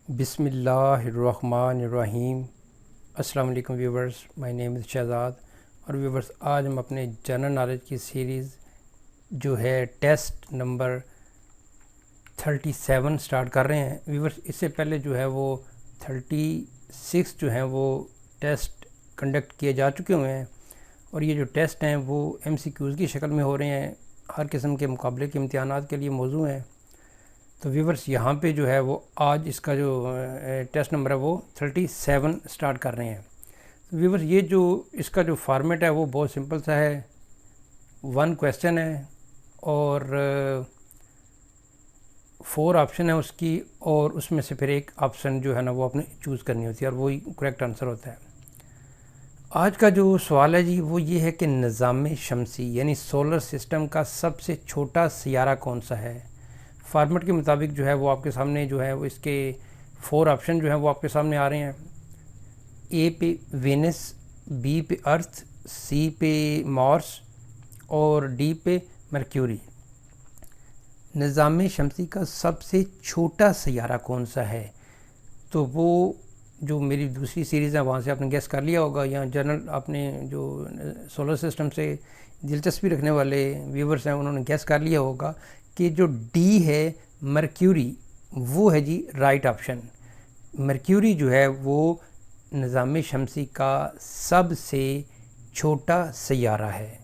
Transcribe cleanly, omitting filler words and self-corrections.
بسم اللہ الرحمن الرحیم۔ السلام علیکم ویورز، مائی نیم از شہزاد۔ اور ویورز، آج ہم اپنے جنرل نالج کی سیریز جو ہے ٹیسٹ نمبر 37 سٹارٹ کر رہے ہیں۔ ویورز، اس سے پہلے جو ہے وہ 36 جو ہیں وہ ٹیسٹ کنڈکٹ کیے جا چکے ہوئے ہیں، اور یہ جو ٹیسٹ ہیں وہ MCQs کی شکل میں ہو رہے ہیں، ہر قسم کے مقابلے کے امتحانات کے لیے موزوں ہیں۔ تو ویورز، یہاں پہ جو ہے وہ آج اس کا جو ٹیسٹ نمبر ہے وہ 37 سٹارٹ کر رہے ہیں۔ ویورز، یہ جو اس کا جو فارمیٹ ہے وہ بہت سمپل سا ہے، 1 کویسچن ہے اور 4 آپشن ہے اس کی، اور اس میں سے پھر ایک آپشن جو ہے نا وہ اپنے چوز کرنی ہوتی ہے اور وہی کریکٹ آنسر ہوتا ہے۔ آج کا جو سوال ہے جی وہ یہ ہے کہ نظام شمسی یعنی سولر سسٹم کا سب سے چھوٹا سیارہ کون سا ہے؟ فارمیٹ کے مطابق جو ہے وہ آپ کے سامنے جو ہے وہ اس کے 4 آپشن جو ہیں وہ آپ کے سامنے آ رہے ہیں۔ اے پہ وینس، بی پہ ارتھ، سی پہ مارس اور ڈی پہ مرکیوری۔ نظام شمسی کا سب سے چھوٹا سیارہ کون سا ہے؟ تو وہ جو میری دوسری سیریز ہے وہاں سے آپ نے گیس کر لیا ہوگا، یا جنرل آپ نے جو سولر سسٹم سے دلچسپی رکھنے والے ویورز ہیں انہوں نے گیس کر لیا ہوگا کہ جو ڈی ہے مرکیوری، وہ ہے جی رائٹ آپشن۔ مرکیوری جو ہے وہ نظام شمسی کا سب سے چھوٹا سیارہ ہے۔